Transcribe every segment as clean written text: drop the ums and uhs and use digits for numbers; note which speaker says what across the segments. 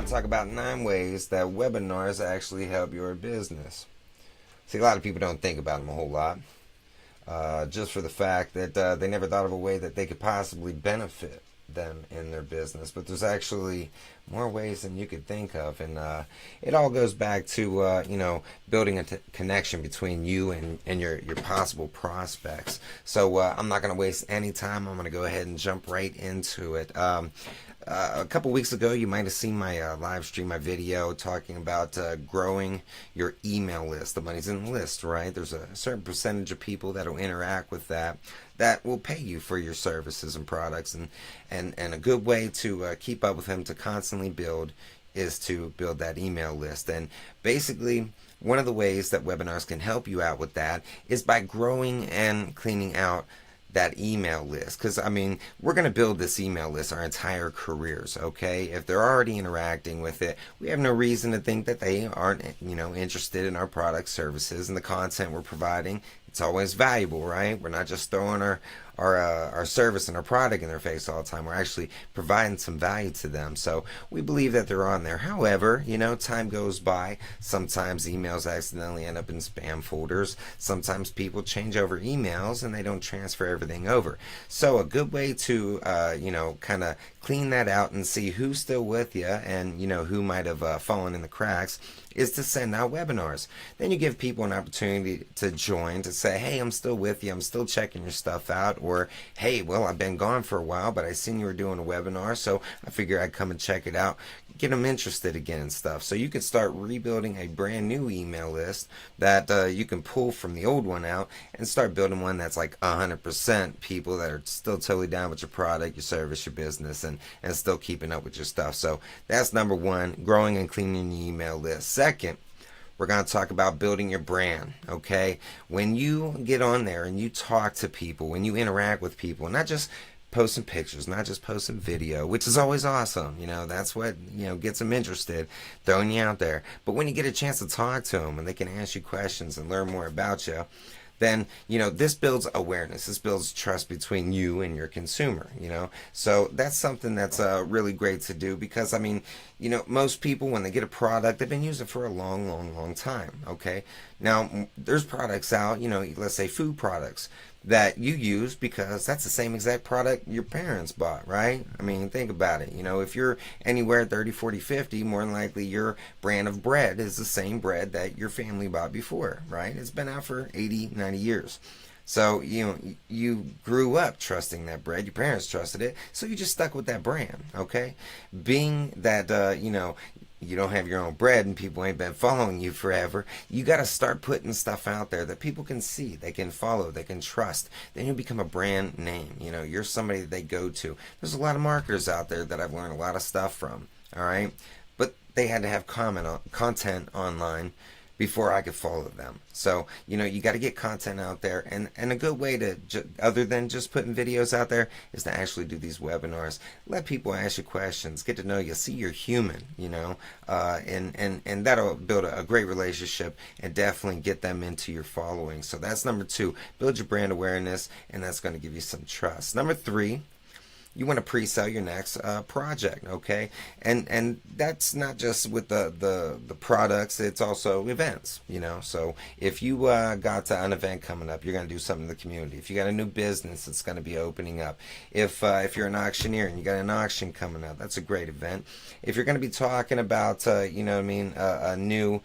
Speaker 1: going to talk about 9 ways that webinars actually help your business. See, a lot of people don't think about them a whole lot, just for the fact that they never thought of a way that they could possibly benefit them in their business. But there's actually more ways than you could think of, and it all goes back to building a connection between you and your possible prospects. So I'm not going to waste any time. I'm going to go ahead and jump right into it. A couple weeks ago, you might have seen my live stream, my video talking about growing your email list. The money's in the list, right? There's a certain percentage of people that will interact with that will pay you for your services and products. And a good way to keep up with them, to constantly build, is to build that email list. And basically, one of the ways that webinars can help you out with that is by growing and cleaning out that email list. Because I mean, we're going to build this email list our entire careers, okay? If they're already interacting with it, we have no reason to think that they aren't interested in our products, services, and the content we're providing. It's always valuable, right? We're not just throwing our service and our product in their face all the time. We're actually providing some value to them. So we believe that they're on there. However, time goes by. Sometimes emails accidentally end up in spam folders. Sometimes people change over emails and they don't transfer everything over. So a good way to kind of clean that out and see who's still with you and who might have fallen in the cracks is to send out webinars. Then you give people an opportunity to join, to say, hey, I'm still with you, I'm still checking your stuff out, or hey, well, I've been gone for a while, but I seen you were doing a webinar, so I figure I'd come and check it out. Get them interested again and stuff. So you can start rebuilding a brand new email list that you can pull from the old one out and start building one that's like 100% people that are still totally down with your product, your service, your business, and still keeping up with your stuff. So that's number one, growing and cleaning your email list. Second, we're going to talk about building your brand, okay? When you get on there and you talk to people, when you interact with people, not just posting pictures, not just posting video, which is always awesome. That's what, gets them interested, throwing you out there. But when you get a chance to talk to them and they can ask you questions and learn more about you, then, this builds awareness. This builds trust between you and your consumer, So that's something that's really great to do because, I mean, most people, when they get a product, they've been using it for a long, long, long time, okay? Now, there's products out, let's say food products, that you use because that's the same exact product your parents bought, right? I mean, think about it. If you're anywhere 30, 40, 50, more than likely your brand of bread is the same bread that your family bought before, right? It's been out for 80, 90 years. So, you grew up trusting that bread. Your parents trusted it. So you just stuck with that brand, okay? Being that, you don't have your own bread and people ain't been following you forever, you got to start putting stuff out there that people can see, they can follow, they can trust. Then you become a brand name. You're somebody that they go to. There's a lot of marketers out there that I've learned a lot of stuff from, all right? But they had to have content online before I could follow them. So, you got to get content out there. And a good way to, other than just putting videos out there, is to actually do these webinars. Let people ask you questions, get to know you, see you're human, and that'll build a great relationship and definitely get them into your following. So that's number 2, build your brand awareness, and that's going to give you some trust. Number 3, you want to pre-sell your next project, okay? And that's not just with the products, it's also events, So if you got an event coming up, you're going to do something in the community. If you got a new business that's going to be opening up, if you're an auctioneer and you got an auction coming up, that's a great event. If you're going to be talking about, a new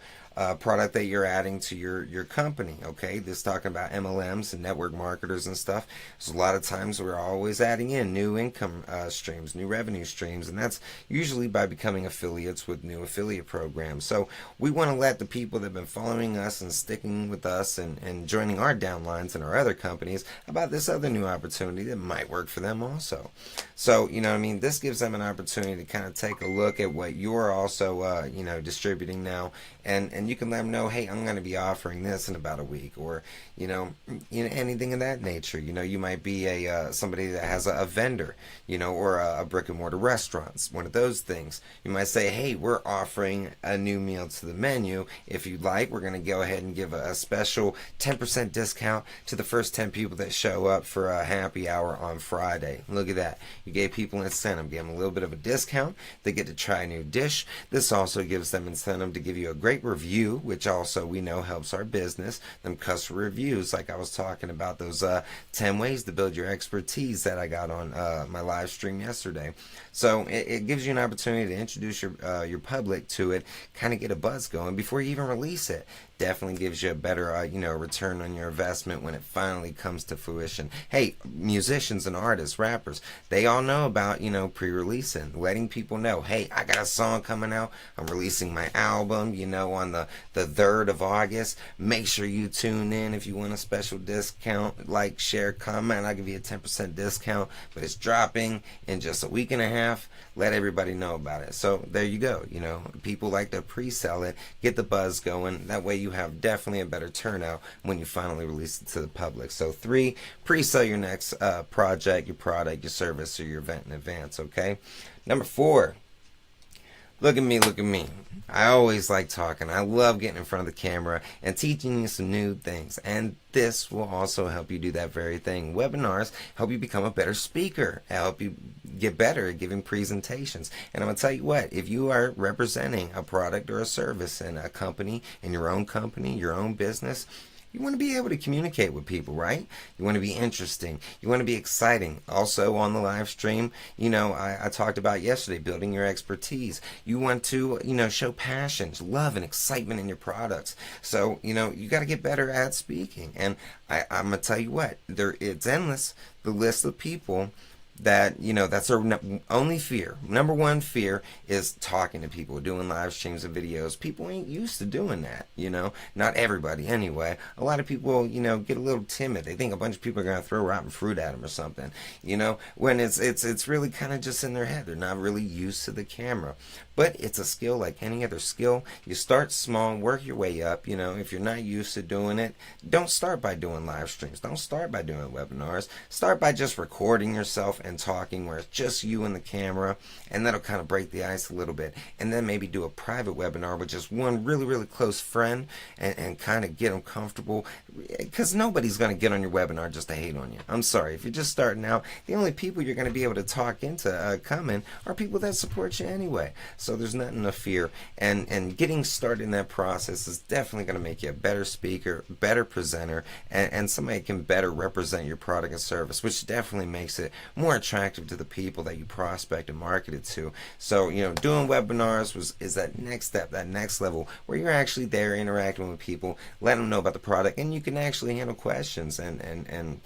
Speaker 1: product that you're adding to your company, okay? This talking about MLMs and network marketers and stuff. There's a lot of times we're always adding in new income streams, new revenue streams, and that's usually by becoming affiliates with new affiliate programs. So we want to let the people that have been following us and sticking with us and joining our downlines and our other companies about this other new opportunity that might work for them also. So, this gives them an opportunity to kind of take a look at what you're also, distributing now and and you can let them know, hey, I'm going to be offering this in about a week, or anything of that nature. You might be a somebody that has a vendor, or a brick and mortar restaurants, one of those things. You might say, hey, we're offering a new meal to the menu. If you'd like, we're going to go ahead and give a special 10% discount to the first 10 people that show up for a happy hour on Friday. Look at that. You gave people incentive, gave them a little bit of a discount. They get to try a new dish. This also gives them incentive to give you a great review, which also we know helps our business. Them customer reviews, like I was talking about, those 10 ways to build your expertise that I got on my live stream yesterday. So it gives you an opportunity to introduce your public to it, kind of get a buzz going before you even release it. Definitely gives you a better return on your investment when it finally comes to fruition. Hey, musicians and artists, rappers, they all know about pre-releasing, letting people know, hey, I got a song coming out, I'm releasing my album on the 3rd of August. Make sure you tune in. If you want a special discount, like, share, comment, I'll give you a 10% discount, but it's dropping in just a week and a half. Let everybody know about it. So there you go. People like to pre-sell it, get the buzz going. That way you have definitely a better turnout when you finally release it to the public. So 3, pre-sell your next project, your product, your service, or your event in advance. Okay. Number 4. Look at me. I always like talking. I love getting in front of the camera and teaching you some new things. And this will also help you do that very thing. Webinars help you become a better speaker, help you get better at giving presentations. And I'm going to tell you what, if you are representing a product or a service in a company, in your own business, you want to be able to communicate with people, right? You want to be interesting. You want to be exciting. Also on the live stream, I talked about yesterday, building your expertise. You want to, show passion, love, and excitement in your products. So, you got to get better at speaking. And I'm going to tell you what, it's endless, the list of people that that's their only fear. Number 1 fear is talking to people, doing live streams and videos. People ain't used to doing that. Not everybody anyway. A lot of people get a little timid. They think a bunch of people are going to throw rotten fruit at them or something, when it's really kind of just in their head. They're not really used to the camera. But it's a skill like any other skill. You start small, work your way up. If you're not used to doing it, don't start by doing live streams. Don't start by doing webinars. Start by just recording yourself and talking where it's just you and the camera, and that'll kind of break the ice a little bit. And then maybe do a private webinar with just one really, really close friend and kind of get them comfortable, because nobody's going to get on your webinar just to hate on you. I'm sorry. If you're just starting out, the only people you're going to be able to talk into coming are people that support you anyway. So there's nothing to fear, and getting started in that process is definitely going to make you a better speaker, better presenter, and somebody can better represent your product and service, which definitely makes it more attractive to the people that you prospect and market it to. So doing webinars is that next step, that next level, where you're actually there interacting with people, let them know about the product, and you can actually handle questions and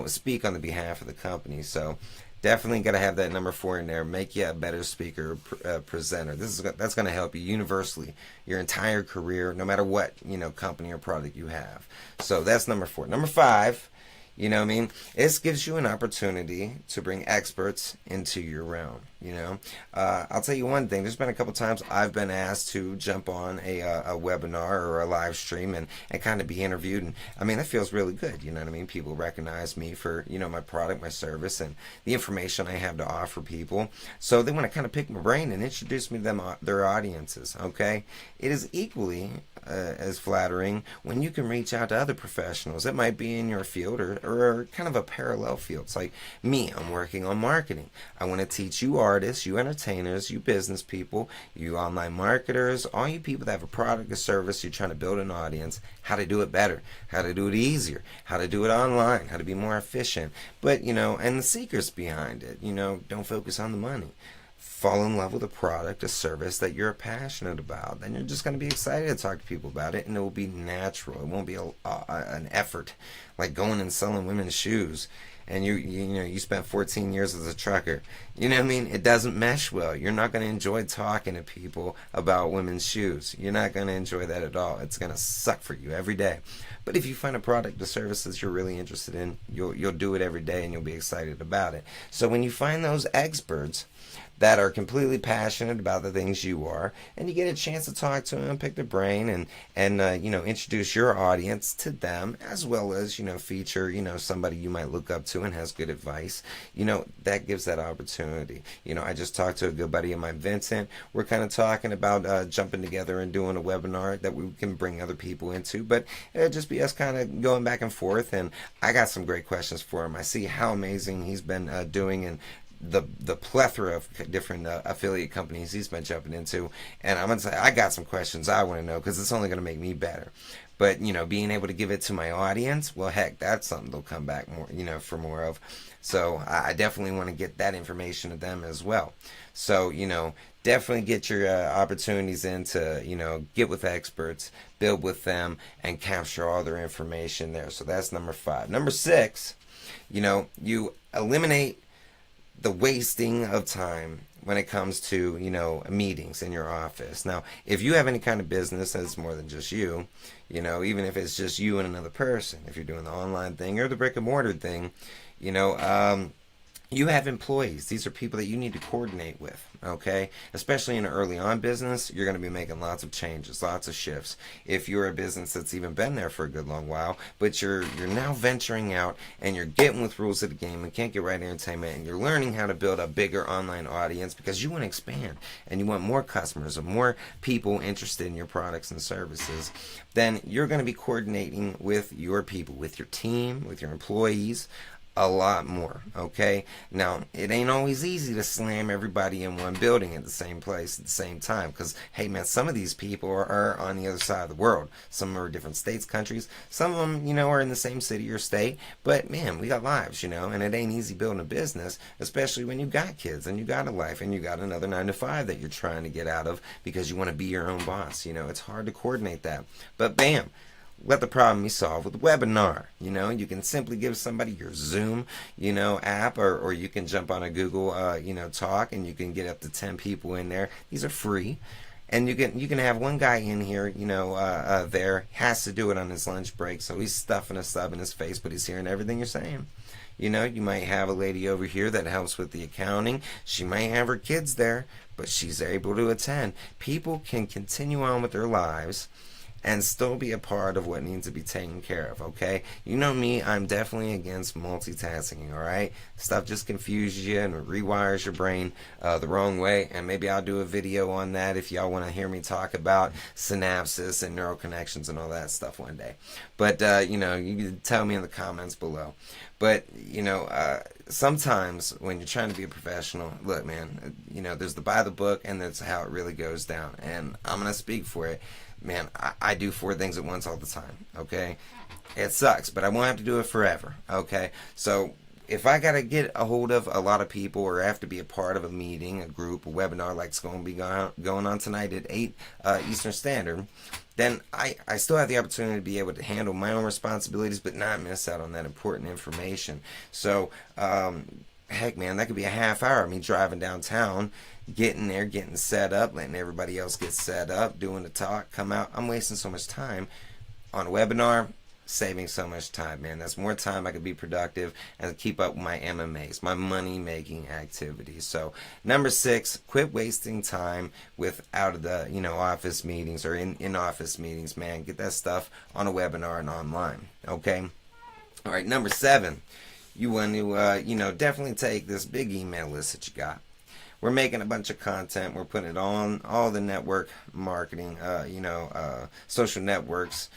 Speaker 1: speak on the behalf of the company. So definitely got to have that number 4 in there. Make you a better speaker, presenter. That's going to help you universally your entire career, no matter what company or product you have. So that's number 4. Number 5. This gives you an opportunity to bring experts into your realm. I'll tell you one thing. There's been a couple times I've been asked to jump on a webinar or a live stream and kind of be interviewed. And that feels really good. People recognize me for, my product, my service, and the information I have to offer people. So they want to kind of pick my brain and introduce me to their audiences. Okay. It is equally as flattering when you can reach out to other professionals that might be in your field or kind of a parallel field. It's like me, I'm working on marketing. I want to teach you artists, you entertainers, you business people, you online marketers, all you people that have a product or service, you're trying to build an audience, how to do it better, how to do it easier, how to do it online, how to be more efficient. But, and the secrets behind it, don't focus on the money. Fall in love with a product, a service that you're passionate about. Then you're just going to be excited to talk to people about it, and it will be natural. It won't be an effort like going and selling women's shoes and you spent 14 years as a trucker. You know what I mean? It doesn't mesh well. You're not going to enjoy talking to people about women's shoes. You're not going to enjoy that at all. It's going to suck for you every day. But if you find a product or service that you're really interested in, you'll do it every day and you'll be excited about it. So when you find those experts that are completely passionate about the things you are, and you get a chance to talk to them, pick their brain, and introduce your audience to them, as well as feature somebody you might look up to and has good advice. That gives that opportunity. I just talked to a good buddy of mine, Vincent. We're kind of talking about jumping together and doing a webinar that we can bring other people into, but it'll just be us kind of going back and forth. And I got some great questions for him. I see how amazing he's been doing, and the plethora of different affiliate companies he's been jumping into. And I'm going to say, I got some questions I want to know, because it's only going to make me better. But, being able to give it to my audience, well, heck, that's something they'll come back more, for more of. So I definitely want to get that information to them as well. So, definitely get your opportunities in to, get with experts, build with them, and capture all their information there. So that's number 5. Number 6, you eliminate the wasting of time when it comes to meetings in your office. Now, if you have any kind of business that's more than just you, even if it's just you and another person, if you're doing the online thing or the brick and mortar thing, you have employees. These are people that you need to coordinate with, okay? Especially in an early on business, you're going to be making lots of changes, lots of shifts. If you're a business that's even been there for a good long while, but you're now venturing out and you're getting with rules of the game and can't get right entertainment, and you're learning how to build a bigger online audience because you want to expand and you want more customers or more people interested in your products and services, then you're going to be coordinating with your people, with your team, with your employees, a lot more, okay? Now, it ain't always easy to slam everybody in one building at the same place at the same time, because, hey, man, some of these people are on the other side of the world. Some are different states, countries. Some of them, are in the same city or state. But, man, we got lives, and it ain't easy building a business, especially when you got kids and you got a life and you got another 9 to 5 that you're trying to get out of because you want to be your own boss. It's hard to coordinate that. But, bam, let the problem be solved with a webinar. You can simply give somebody your Zoom, app, or you can jump on a Google, Talk, and you can get up to 10 people in there. These are free. And you can have one guy in here, there, has to do it on his lunch break, so he's stuffing a sub in his face, but he's hearing everything you're saying. You might have a lady over here that helps with the accounting. She might have her kids there, but she's able to attend. People can continue on with their lives and still be a part of what needs to be taken care of, okay? You know me, I'm definitely against multitasking, all right? Stuff just confuses you and rewires your brain the wrong way, and maybe I'll do a video on that if y'all want to hear me talk about synapses and neural connections and all that stuff one day. But, you can tell me in the comments below. But, sometimes when you're trying to be a professional, look, man, there's the by the book, and that's how it really goes down. And I'm going to speak for it. Man, I do 4 things at once all the time, okay? It sucks, but I won't have to do it forever, okay? So if I got to get a hold of a lot of people, or I have to be a part of a meeting, a group, a webinar like it's going to be going on tonight at 8 Eastern Standard, then I still have the opportunity to be able to handle my own responsibilities but not miss out on that important information. So, heck, man, that could be a half hour of me driving downtown, getting there, getting set up, letting everybody else get set up, doing the talk, come out. I'm wasting so much time on a webinar, saving so much time, man. That's more time I could be productive and keep up with my MMAs, my money-making activities. So, number 6, quit wasting time with out of the, office meetings or in office meetings, man. Get that stuff on a webinar and online, okay? All right, number 7, you want to, definitely take this big email list that you got. We're making a bunch of content. We're putting it on all the network marketing, social networks,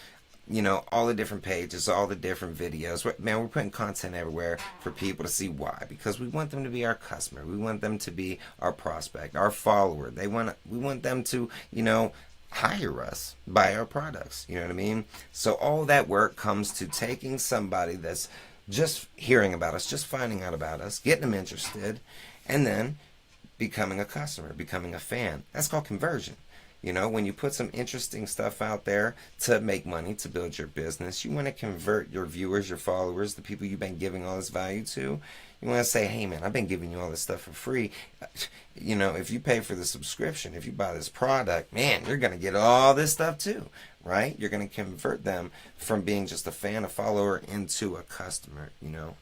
Speaker 1: all the different pages, all the different videos. We're putting content everywhere for people to see. Why? Because we want them to be our customer. We want them to be our prospect, our follower. We want them to, hire us, buy our products. You know what I mean? So all that work comes to taking somebody that's just hearing about us, just finding out about us, getting them interested, and then becoming a customer, becoming a fan. That's called conversion. When you put some interesting stuff out there to make money, to build your business, you want to convert your viewers, your followers, the people you've been giving all this value to. You want to say, hey man, I've been giving you all this stuff for free. If you pay for the subscription, if you buy this product, man, you're going to get all this stuff too, right? You're going to convert them from being just a fan, a follower, into a customer,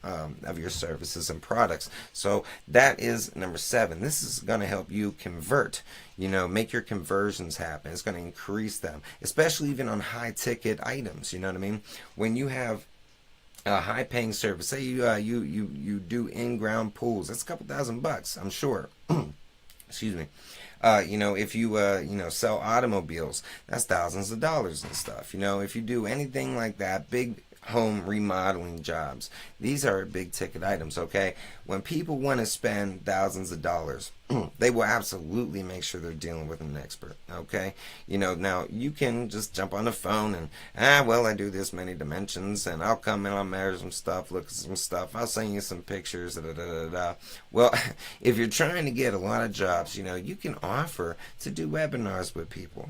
Speaker 1: of your services and products. So that is number 7. This is going to help you convert, make your conversions happen. It's going to increase them, especially even on high ticket items. You know what I mean? When you have a high-paying service, say you do in-ground pools, that's a couple $1,000, I'm sure. Excuse me. If you sell automobiles, that's thousands of dollars and stuff. If you do anything like that, big home remodeling jobs, these are big ticket items. Okay, when people want to spend thousands of dollars, they will absolutely make sure they're dealing with an expert. Okay, now you can just jump on the phone and I do this many dimensions, and I'll come in, I'll measure some stuff, look at some stuff, I'll send you some pictures. Well, if you're trying to get a lot of jobs, you can offer to do webinars with people.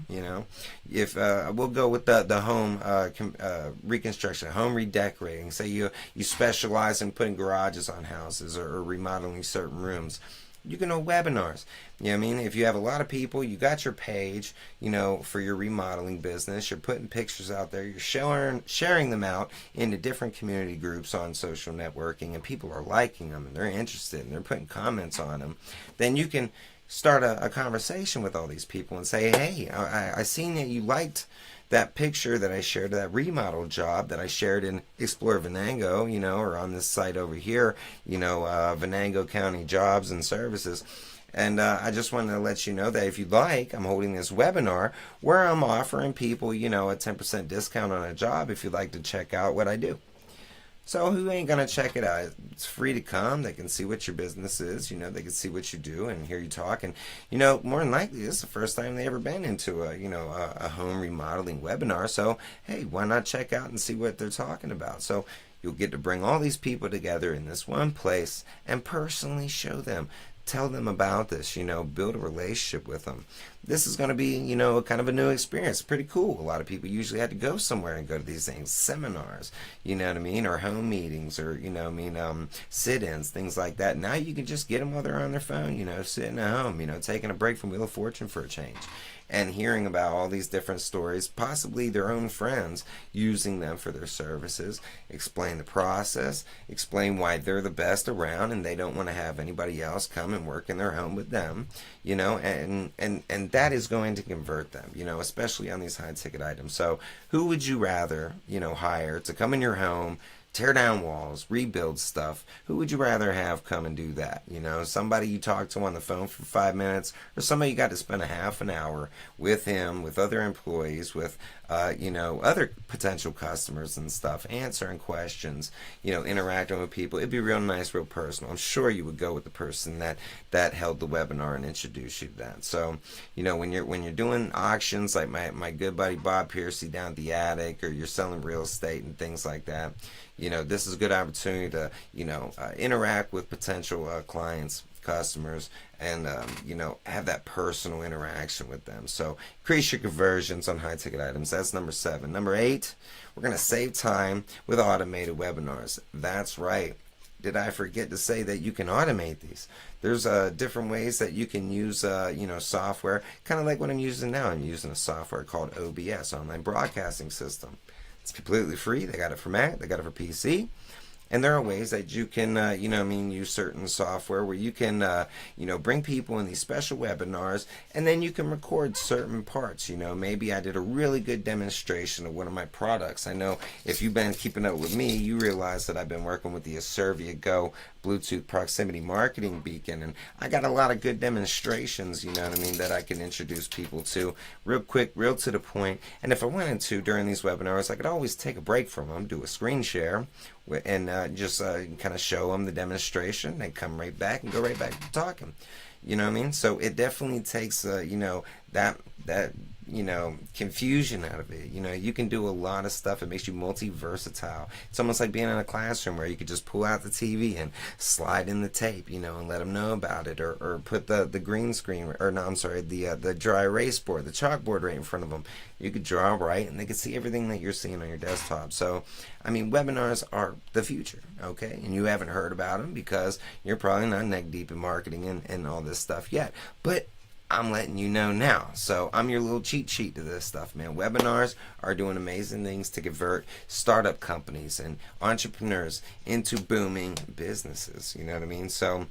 Speaker 1: If we'll go with the home reconstruction, home redecorating. Say you specialize in putting garages on houses or remodeling certain rooms. You can hold webinars. If you have a lot of people, you got your page, for your remodeling business, you're putting pictures out there, you're sharing them out into different community groups on social networking, and people are liking them, and they're interested, and they're putting comments on them. Then you can start a conversation with all these people and say, hey, I seen that you liked that picture that I shared, that remodel job that I shared in Explore Venango, or on this site over here, Venango County Jobs and Services. And I just wanted to let you know that if you'd like, I'm holding this webinar where I'm offering people, a 10% discount on a job if you'd like to check out what I do. So who ain't going to check it out? It's free to come. They can see what your business is. They can see what you do and hear you talk. And, more than likely, this is the first time they ever been into a home remodeling webinar. So, hey, why not check out and see what they're talking about? So you'll get to bring all these people together in this one place and personally show them. Tell them about this, build a relationship with them. This is going to be, kind of a new experience. Pretty cool. A lot of people usually had to go somewhere and go to these things, seminars, or home meetings, or, sit-ins, things like that. Now you can just get them while they're on their phone, sitting at home, taking a break from Wheel of Fortune for a change. And hearing about all these different stories, possibly their own friends using them for their services, explain the process, explain why they're the best around and they don't want to have anybody else come and work in their home with them, and that is going to convert them, especially on these high ticket items. So who would you rather, hire to come in your home, tear down walls, rebuild stuff? Who would you rather have come and do that? Somebody you talk to on the phone for 5 minutes, or somebody you got to spend a half an hour with him, with other employees, with other potential customers and stuff, answering questions, interacting with people. It'd be real nice, real personal. I'm sure you would go with the person that held the webinar and introduced you to that. So, when you're doing auctions like my good buddy Bob Piercy down at the Attic, or you're selling real estate and things like that, this is a good opportunity to, interact with potential clients, customers, and, have that personal interaction with them. So increase your conversions on high ticket items. That's number 7. Number 8, we're going to save time with automated webinars. That's right. Did I forget to say that you can automate these? There's different ways that you can use, software, kind of like what I'm using now. I'm using a software called OBS, Online Broadcasting System. It's completely free. They got it for Mac. They got it for PC. And there are ways that you can, use certain software where you can, bring people in these special webinars, and then you can record certain parts. Maybe I did a really good demonstration of one of my products. I know if you've been keeping up with me, you realize that I've been working with the Acervia Go Bluetooth proximity marketing beacon, and I got a lot of good demonstrations, that I can introduce people to real quick, real to the point. And if I wanted to during these webinars, I could always take a break from them, do a screen share, and just kind of show them the demonstration, and come right back and go right back to talking. So it definitely takes that confusion out of it. You can do a lot of stuff. It makes you multi-versatile. It's almost like being in a classroom where you could just pull out the TV and slide in the tape, and let them know about it, or put the green screen, or no, I'm sorry, the dry erase board, the chalkboard right in front of them. You could draw right, and they could see everything that you're seeing on your desktop. So, webinars are the future, okay? And you haven't heard about them because you're probably not neck deep in marketing and all this stuff yet. But I'm letting you know now. So I'm your little cheat sheet to this stuff, man. Webinars are doing amazing things to convert startup companies and entrepreneurs into booming businesses. You know what I mean? So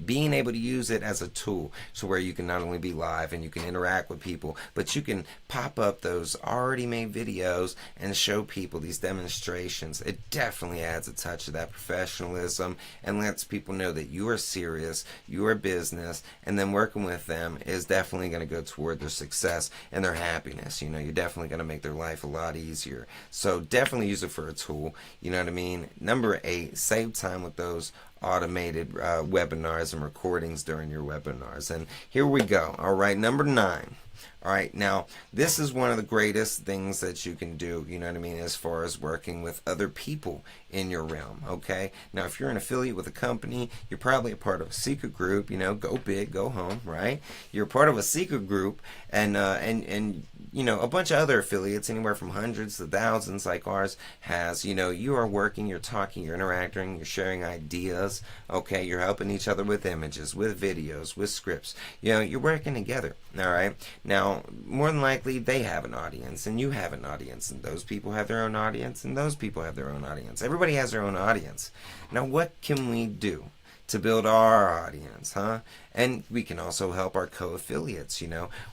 Speaker 1: being able to use it as a tool, so where you can not only be live and you can interact with people, but you can pop up those already made videos and show people these demonstrations. It definitely adds a touch of that professionalism and lets people know that you are serious, you are business, and then working with them is definitely going to go toward their success and their happiness. You're definitely going to make their life a lot easier. So definitely use it for a tool. You know what I mean? Number 8, save time with those automated webinars and recordings during your webinars. And here we go. All right, number 9. All right, now this is one of the greatest things that you can do, you know what I mean, as far as working with other people in your realm, okay? Now, if you're an affiliate with a company, you're probably a part of a secret group, go big, go home, right? You're part of a secret group, and a bunch of other affiliates, anywhere from hundreds to thousands like ours has. You are working, you're talking, you're interacting, you're sharing ideas, okay? You're helping each other with images, with videos, with scripts. You're working together, all right? Now, more than likely, they have an audience, and you have an audience, and those people have their own audience, and those people have their own audience. Everybody has their own audience. Now, what can we do to build our audience, huh? And we can also help our co-affiliates.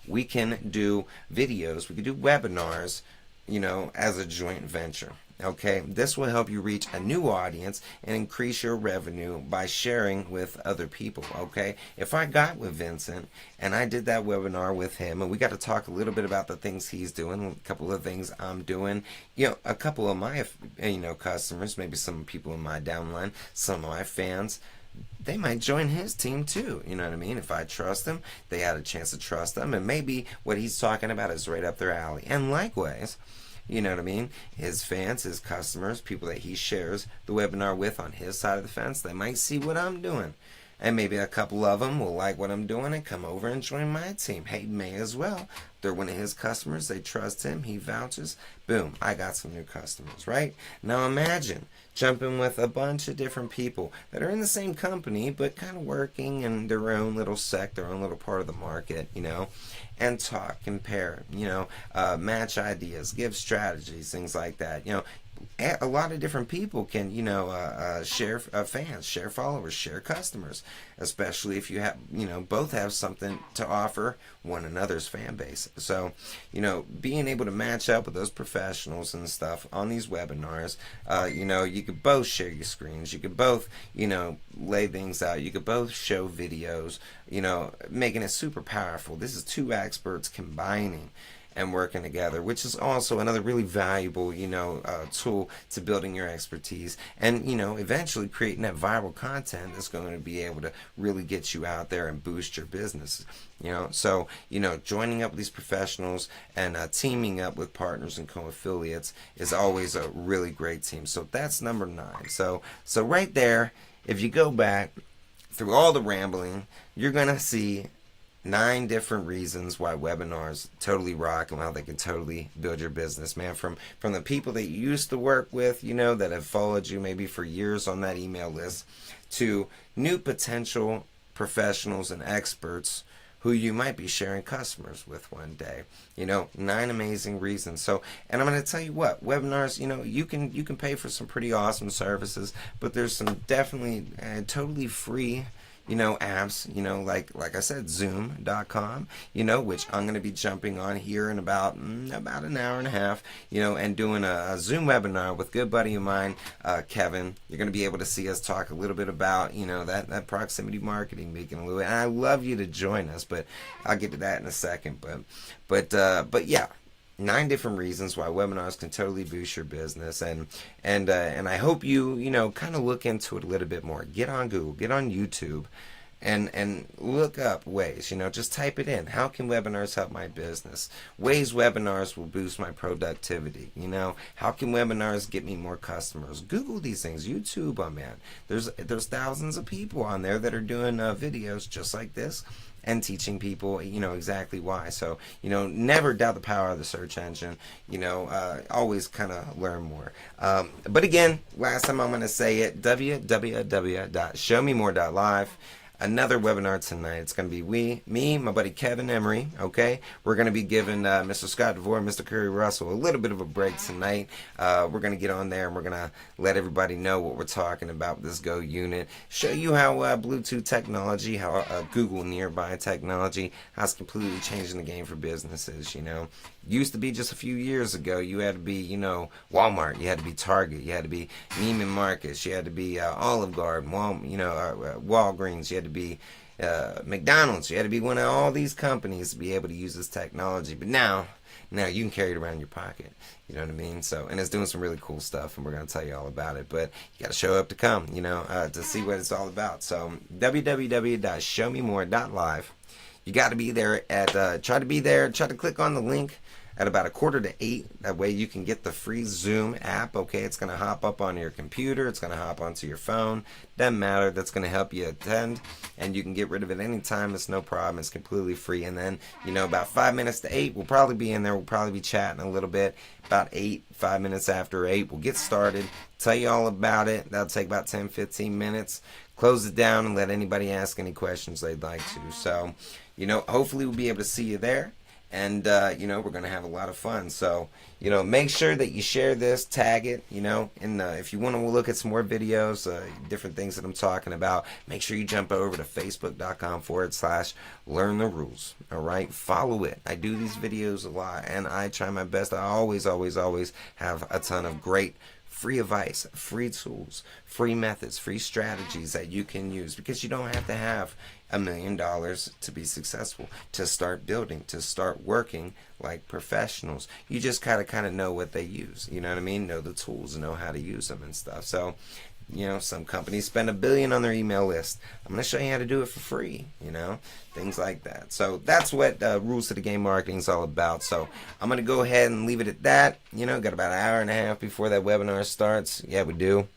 Speaker 1: We can do videos, we can do webinars, as a joint venture. Okay, this will help you reach a new audience and increase your revenue by sharing with other people. Okay, if I got with Vincent and I did that webinar with him, and we got to talk a little bit about the things he's doing, a couple of things I'm doing, a couple of my customers, maybe some people in my downline, some of my fans, they might join his team too. You know what I mean? If I trust them, they had a chance to trust them, and maybe what he's talking about is right up their alley. And likewise, you know what I mean, his fans, his customers, people that he shares the webinar with on his side of the fence, they might see what I'm doing. And maybe a couple of them will like what I'm doing and come over and join my team. Hey, may as well. They're one of his customers. They trust him. He vouches. Boom, I got some new customers, right? Now imagine jumping with a bunch of different people that are in the same company but kind of working in their own little sect, their own little part of the market, and talk, compare, match ideas, give strategies, things like that. A lot of different people can, share fans, share followers, share customers, especially if you have, both have something to offer one another's fan base. So, being able to match up with those professionals and stuff on these webinars, you could both share your screens, you could both, lay things out, you could both show videos, making it super powerful. This is two experts combining and working together, which is also another really valuable, tool to building your expertise and, eventually creating that viral content that's going to be able to really get you out there and boost your business. So, joining up with these professionals and teaming up with partners and co-affiliates is always a really great team. So that's number 9. So right there, if you go back through all the rambling, you're going to see 9 different reasons why webinars totally rock and how they can totally build your business, man. From the people that you used to work with, that have followed you maybe for years on that email list, to new potential professionals and experts who you might be sharing customers with one day. 9 amazing reasons. So, and I'm going to tell you what, webinars, you can pay for some pretty awesome services, but there's some definitely totally free apps, like I said, Zoom.com, which I'm going to be jumping on here in about an hour and a half, and doing a Zoom webinar with a good buddy of mine, Kevin. You're going to be able to see us talk a little bit about, that proximity marketing beacon a little bit. And I love you to join us, but I'll get to that in a second. But yeah. 9 different reasons why webinars can totally boost your business, and I hope you kind of look into it a little bit more. Get on Google, get on YouTube, and look up ways, just type it in. How can webinars help my business? Ways webinars will boost my productivity. How can webinars get me more customers? Google these things. YouTube, oh man, there's thousands of people on there that are doing videos just like this and teaching people, exactly why. So, never doubt the power of the search engine. Always kind of learn more. But again, last time I'm going to say it, www.showmemore.live. Another webinar tonight. It's going to be me, my buddy Kevin Emery, okay? We're going to be giving Mr. Scott DeVore and Mr. Curry Russell a little bit of a break tonight. We're going to get on there and we're going to let everybody know what we're talking about with this Go unit. Show you how Bluetooth technology, how Google Nearby technology, how it's completely changing the game for businesses, Used to be just a few years ago, you had to be, Walmart, you had to be Target, you had to be Neiman Marcus, you had to be Olive Garden, Walgreens, you had to be McDonald's, you had to be one of all these companies to be able to use this technology. But now you can carry it around in your pocket. You know what I mean? So, and it's doing some really cool stuff, and we're going to tell you all about it. But you got to show up to come, to see what it's all about. So, www.showmemore.live. You got to be there at, try to click on the link at about 7:45. That way you can get the free Zoom app, okay? It's going to hop up on your computer. It's going to hop onto your phone. Doesn't matter. That's going to help you attend, and you can get rid of it anytime. It's no problem. It's completely free. And then, about 5 minutes to 8, we'll probably be in there. We'll probably be chatting a little bit. About 5 minutes after 8, we'll get started. Tell you all about it. That'll take about 10, 15 minutes. Close it down and let anybody ask any questions they'd like to. So, hopefully we'll be able to see you there. And, we're going to have a lot of fun. So, make sure that you share this, tag it, and if you want to look at some more videos, different things that I'm talking about, make sure you jump over to facebook.com/learn the rules. All right. Follow it. I do these videos a lot and I try my best. I always have a ton of great free advice, free tools, free methods, free strategies that you can use, because you don't have to have $1 million to be successful, to start building, to start working like professionals. You just kind of know what they use. You know what I mean? Know the tools, know how to use them and stuff. So, some companies spend $1 billion on their email list. I'm going to show you how to do it for free, things like that. So that's what Rules to the Game Marketing is all about. So I'm going to go ahead and leave it at that. Got about an hour and a half before that webinar starts. Yeah, we do.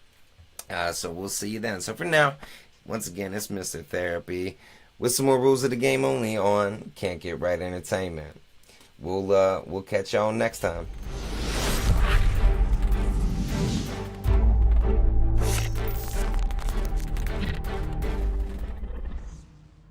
Speaker 1: So we'll see you then. So for now, once again, it's Mr. Therapy with some more Rules of the Game only on Can't Get Right Entertainment. We'll catch y'all next time.